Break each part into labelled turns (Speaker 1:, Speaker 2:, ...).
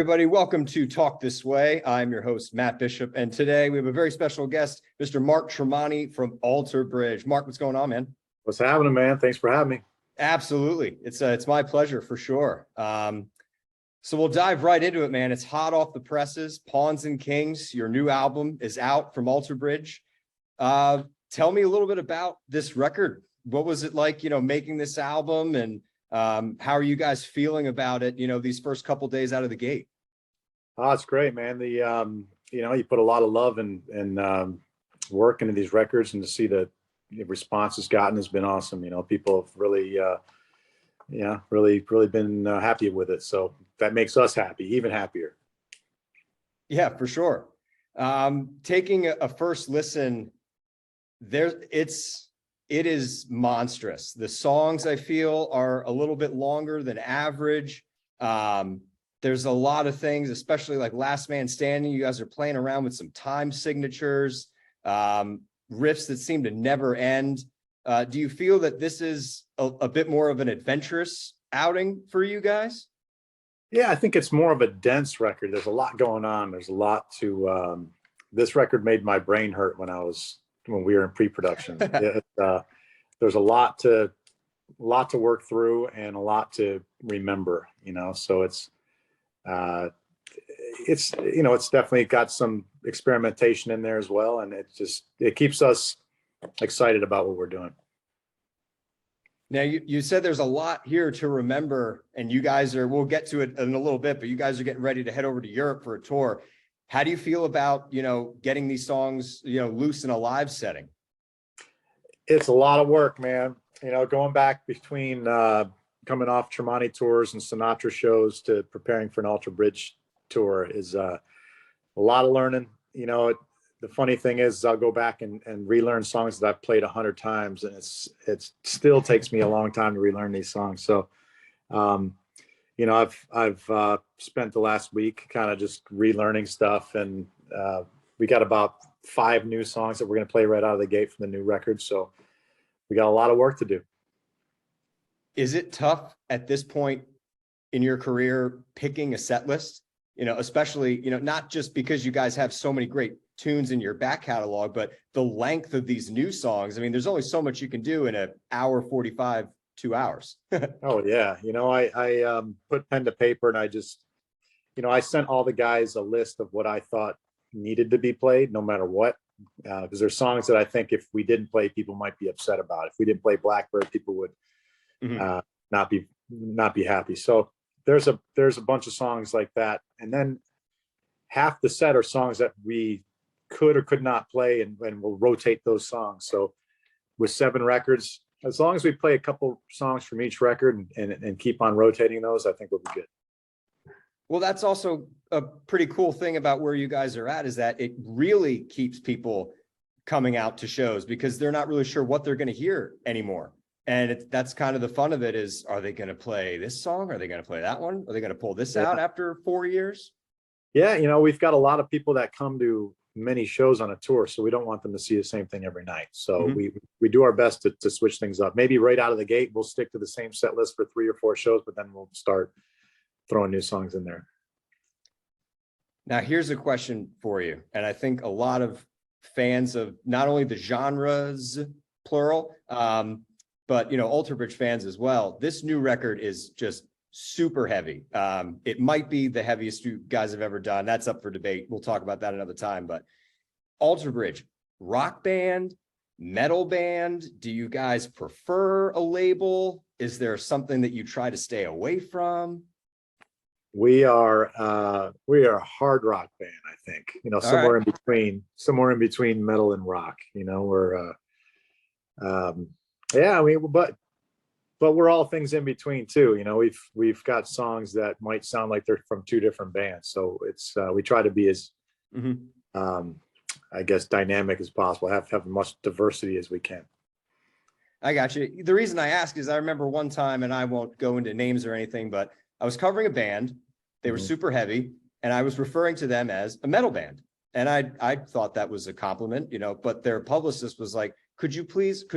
Speaker 1: Everybody, welcome to Talk This Way. I'm your host, Matt Bishop, and today we have a very special guest, Mr. Mark Tremonti from Alter Bridge. Mark, what's going on, man?
Speaker 2: What's happening, man? Thanks for having me.
Speaker 1: Absolutely. It's my pleasure for sure. So we'll dive right into it, man. It's hot off the presses. Pawns and Kings, your new album is out from Alter Bridge. Tell me a little bit about this record. What was it like, making this album, and how are you guys feeling about it, these first couple days out of the gate?
Speaker 2: Oh, it's great, man. You put a lot of love and work into these records, and to see the response it's gotten has been awesome. People have really, really been happy with it. So that makes us happy, even happier.
Speaker 1: Yeah, for sure. Taking a first listen, it is monstrous. The songs, I feel, are a little bit longer than average. There's a lot of things, especially like Last Man Standing. You guys are playing around with some time signatures, riffs that seem to never end. Do you feel that this is a bit more of an adventurous outing for you guys?
Speaker 2: Yeah, I think it's more of a dense record. There's a lot going on. There's a lot to this record made my brain hurt when we were in pre-production. There's a lot to work through and a lot to remember, so it's definitely got some experimentation in there as well, and it keeps us excited about what we're doing.
Speaker 1: Now, you said there's a lot here to remember, and you guys we'll get to it in a little bit, but you guys are getting ready to head over to Europe for a tour. How do you feel about, getting these songs, loose in a live setting?
Speaker 2: It's a lot of work, man. Going back between coming off Tremonti tours and Sinatra shows to preparing for an Alter Bridge tour is a lot of learning. The funny thing is I'll go back and relearn songs that I've played 100 times, and it still takes me a long time to relearn these songs. So, I've spent the last week kind of just relearning stuff, and we got about 5 new songs that we're going to play right out of the gate from the new record. So we got a lot of work to do.
Speaker 1: Is it tough at this point in your career picking a set list? Especially, not just because you guys have so many great tunes in your back catalog, but the length of these new songs. I mean, there's only so much you can do in an hour 45, 2 hours.
Speaker 2: Oh yeah. I put pen to paper, and I just, I sent all the guys a list of what I thought needed to be played no matter what. Because there's songs that I think if we didn't play, people might be upset about. If we didn't play Blackbird, people would not be happy. So there's a bunch of songs like that, and then half the set are songs that we could or could not play, and we'll rotate those songs. So with 7 records, as long as we play a couple songs from each record and keep on rotating those, I think we'll be good.
Speaker 1: Well, that's also a pretty cool thing about where you guys are at, is that it really keeps people coming out to shows because they're not really sure what they're going to hear anymore. And that's kind of the fun of it, is, are they going to play this song? Are they going to play that one? Are they going to pull this out after 4 years?
Speaker 2: Yeah. We've got a lot of people that come to many shows on a tour, so we don't want them to see the same thing every night. So we do our best to switch things up. Maybe right out of the gate, we'll stick to the same set list for 3 or 4 shows, but then we'll start throwing new songs in there.
Speaker 1: Now, here's a question for you. And I think a lot of fans of not only the genres, plural, but, Alter Bridge fans as well. This new record is just super heavy. It might be the heaviest you guys have ever done. That's up for debate. We'll talk about that another time. But Alter Bridge, rock band, metal band, do you guys prefer a label? Is there something that you try to stay away from?
Speaker 2: We are a hard rock band, I think. Somewhere in between metal and rock. We're but we're all things in between too. We've got songs that might sound like they're from 2 different bands, so it's we try to be as I guess dynamic as possible, have as much diversity as we can.
Speaker 1: I got you. The reason I ask is I remember one time, and I won't go into names or anything, but I was covering a band. They were super heavy, and I was referring to them as a metal band. And I thought that was a compliment, but their publicist was like, could you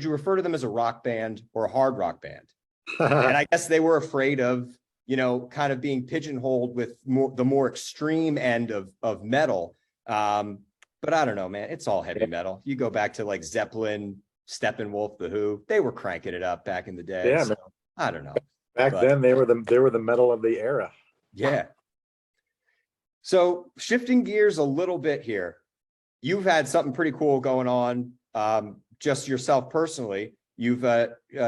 Speaker 1: refer to them as a rock band or a hard rock band? And I guess they were afraid of, you know, kind of being pigeonholed with the more extreme end of metal. But I don't know, man, it's all heavy metal. You go back to like Zeppelin, Steppenwolf, The Who, they were cranking it up back in the day.
Speaker 2: Yeah,
Speaker 1: so, I don't know.
Speaker 2: back then they were the metal of the era.
Speaker 1: Yeah. So shifting gears a little bit here, you've had something pretty cool going on, just yourself personally. You've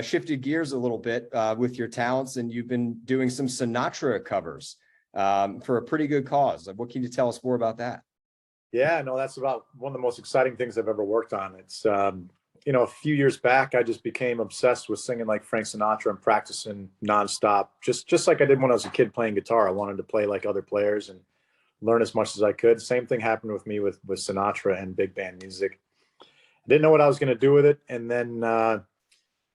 Speaker 1: shifted gears a little bit with your talents, and you've been doing some Sinatra covers for a pretty good cause. What can you tell us more about that?
Speaker 2: Yeah, no, that's about one of the most exciting things I've ever worked on. It's, you know, a few years back, I just became obsessed with singing like Frank Sinatra and practicing nonstop, just like I did when I was a kid playing guitar. I wanted to play like other players and learn as much as I could. Same thing happened with me with Sinatra and big band music. I didn't know what I was going to do with it. And then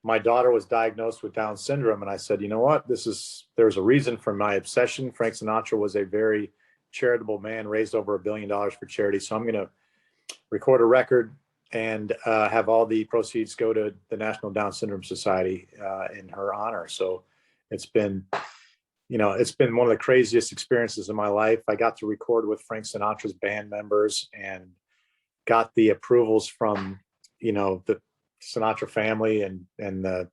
Speaker 2: my daughter was diagnosed with Down syndrome. And I said, you know what, there's a reason for my obsession. Frank Sinatra was a very charitable man, raised over $1 billion for charity. So I'm going to record a record and have all the proceeds go to the National Down Syndrome Society in her honor. So it's been, you know, it's been one of the craziest experiences of my life. I got to record with Frank Sinatra's band members and got the approvals from, you know, the Sinatra family and the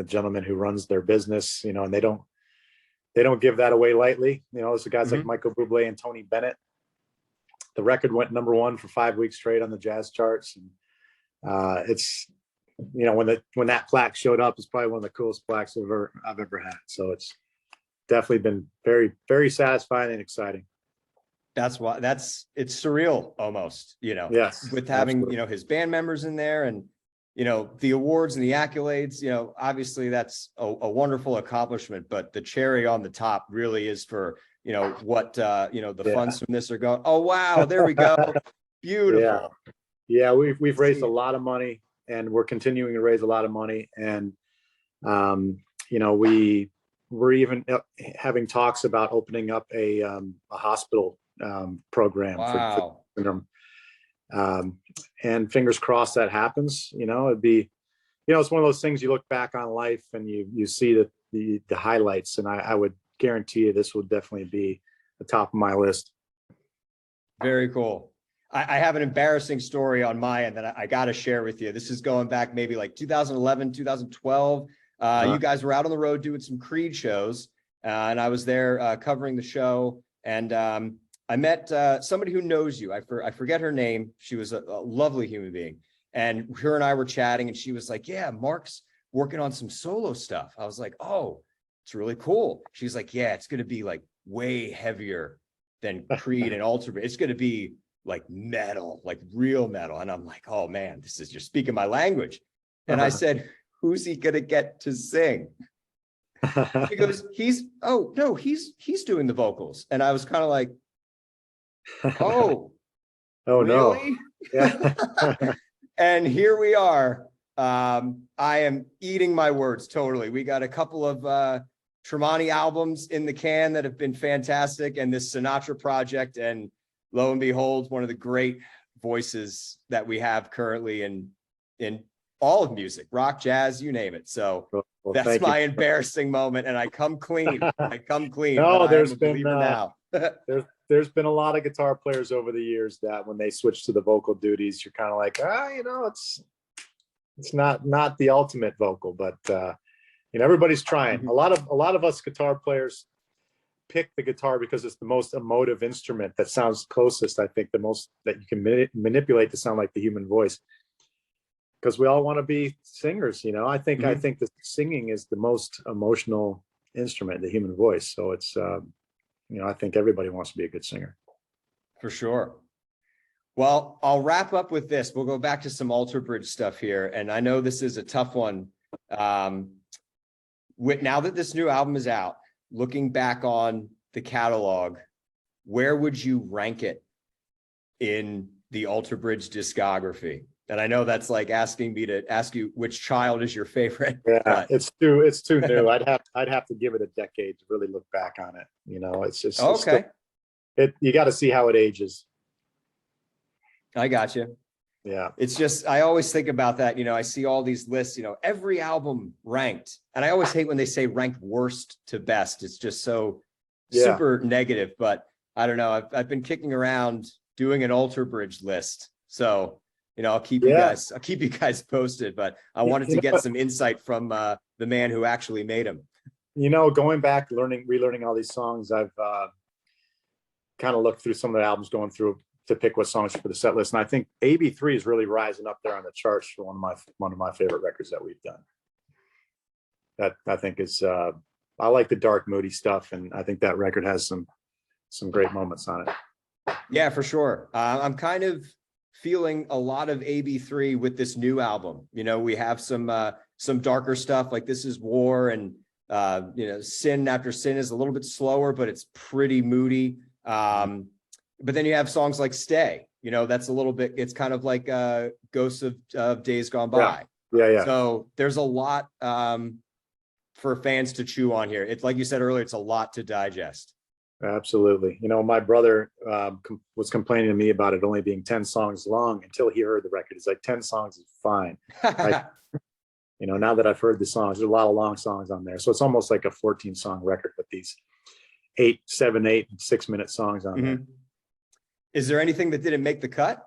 Speaker 2: gentleman who runs their business, you know, and they don't give that away lightly. You know, it's the guys like Michael Bublé and Tony Bennett. The record went #1 for 5 weeks straight on the jazz charts. And it's, you know, when that plaque showed up, it's probably one of the coolest plaques I've ever had. So it's definitely been very, very satisfying and exciting.
Speaker 1: That's why it's surreal almost, you know,
Speaker 2: Yes,
Speaker 1: with having,
Speaker 2: absolutely.
Speaker 1: you know, his band members in there and, you know, the awards and the accolades, you know, obviously that's a wonderful accomplishment, but the cherry on the top really is for, you know, what, you know, the funds from this are going. Oh, wow. There we go. Beautiful.
Speaker 2: Yeah. We've raised a lot of money and we're continuing to raise a lot of money. And, you know, we're even having talks about opening up a hospital program for syndrome. And fingers crossed that happens. You know, it'd be, you know, it's one of those things you look back on life and you see the highlights, and I would guarantee you this will definitely be the top of my list.
Speaker 1: Very cool. I have an embarrassing story on my end that I got to share with you. This is going back maybe like 2011, 2012. You guys were out on the road doing some Creed shows, and I was there covering the show. And I met somebody who knows you. I forget her name. She was a lovely human being. And her and I were chatting, and she was like, yeah, Mark's working on some solo stuff. I was like, oh, it's really cool. She's like, yeah, it's going to be like way heavier than Creed and Alter. It's going to be like metal, like real metal. And I'm like, oh man, you're speaking my language. And I said, who's he going to get to sing? He goes, he's doing the vocals. And I was kind of like, oh
Speaker 2: really?
Speaker 1: No.
Speaker 2: Yeah.
Speaker 1: And here we are. I am eating my words totally. We got a couple of Tremonti albums in the can that have been fantastic, and this Sinatra project, and lo and behold, one of the great voices that we have currently in all of music, rock, jazz, you name it. So
Speaker 2: well,
Speaker 1: that's my embarrassing moment, and I come clean. I come clean.
Speaker 2: No,
Speaker 1: there's been now.
Speaker 2: there's been a lot of guitar players over the years that when they switch to the vocal duties, you're kind of like, you know, it's not the ultimate vocal, but you know, everybody's trying. A lot of us guitar players pick the guitar because it's the most emotive instrument that sounds closest, I think, the most that you can manipulate to sound like the human voice, because we all want to be singers. You know, I think the singing is the most emotional instrument, the human voice. So it's you know, I think everybody wants to be a good singer.
Speaker 1: For sure. Well, I'll wrap up with this. We'll go back to some Alter Bridge stuff here. And I know this is a tough one. Now that this new album is out, looking back on the catalog, where would you rank it in the Alter Bridge discography? And I know that's like asking me to ask you which child is your favorite.
Speaker 2: Yeah,
Speaker 1: but
Speaker 2: it's too new. I'd have to give it a decade to really look back on it. You know, it's just
Speaker 1: okay.
Speaker 2: You got to see how it ages.
Speaker 1: I got you.
Speaker 2: Yeah.
Speaker 1: It's just, I always think about that. You know, I see all these lists, you know, every album ranked, and I always hate when they say ranked worst to best. It's just so
Speaker 2: Yeah.
Speaker 1: super negative, but I don't know. I've been kicking around doing an Alter Bridge list. So, you know, I'll keep you guys posted, but I wanted to get some insight from the man who actually made them.
Speaker 2: You know, going back, relearning all these songs, I've kind of looked through some of the albums, going through to pick what songs for the set list. And I think AB3 is really rising up there on the charts for one of my favorite records that we've done. That I think is I like the dark, moody stuff, and I think that record has some great moments on it.
Speaker 1: Yeah, for sure. I'm kind of feeling a lot of AB3 with this new album. You know, we have some darker stuff like This Is War, and you know, Sin After Sin is a little bit slower, but it's pretty moody. But then you have songs like Stay, you know, that's a little bit, it's kind of like Ghosts of Days Gone By.
Speaker 2: Yeah.
Speaker 1: So there's a lot for fans to chew on here. It's like you said earlier, it's a lot to digest.
Speaker 2: Absolutely. You know, my brother was complaining to me about it only being 10 songs long until he heard the record. He's like, 10 songs is fine. You know, now that I've heard the songs, there's a lot of long songs on there. So it's almost like a 14-song record with these 7, 8, and 6-minute songs on there.
Speaker 1: Is there anything that didn't make the cut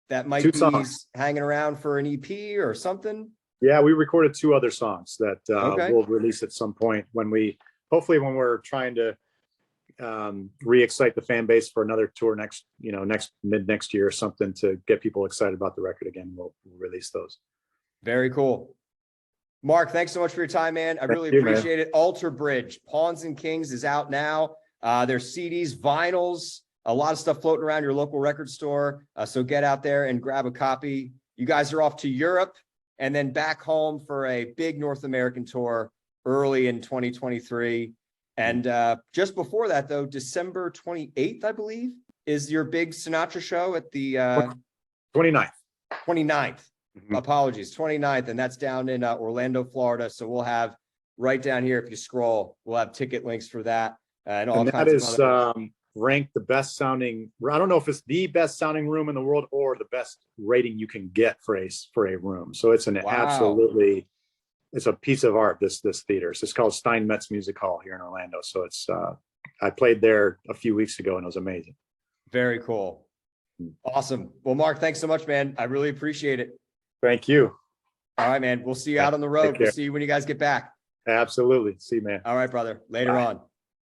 Speaker 1: that might
Speaker 2: 2
Speaker 1: be
Speaker 2: songs
Speaker 1: hanging around for an EP or something?
Speaker 2: Yeah, we recorded 2 other songs that we'll release at some point hopefully when we're trying to re-excite the fan base for another tour next mid next year or something, to get people excited about the record again. We'll release those.
Speaker 1: Very cool. Mark, thanks so much for your time, man. I really appreciate it. Alter Bridge, Pawns and Kings is out now. There's CDs, vinyls, a lot of stuff floating around your local record store. So get out there and grab a copy. You guys are off to Europe and then back home for a big North American tour early in 2023. And just before that, though, December 28th, I believe, is your big Sinatra show at the
Speaker 2: 29th.
Speaker 1: 29th. Apologies, 29th. And that's down in Orlando, Florida. So we'll have right down here, if you scroll, we'll have ticket links for that. And all
Speaker 2: that is ranked the best sounding. I don't know if it's the best sounding room in the world or the best rating you can get for a room. So it's an absolutely, it's a piece of art. This theater. It's called Steinmetz Music Hall here in Orlando. So it's I played there a few weeks ago and it was amazing.
Speaker 1: Very cool. Awesome. Well, Mark, thanks so much, man. I really appreciate it.
Speaker 2: Thank you.
Speaker 1: All right, man. We'll see you out on the road. We'll see you when you guys get back.
Speaker 2: Absolutely. See you, man.
Speaker 1: All right, brother. Later on.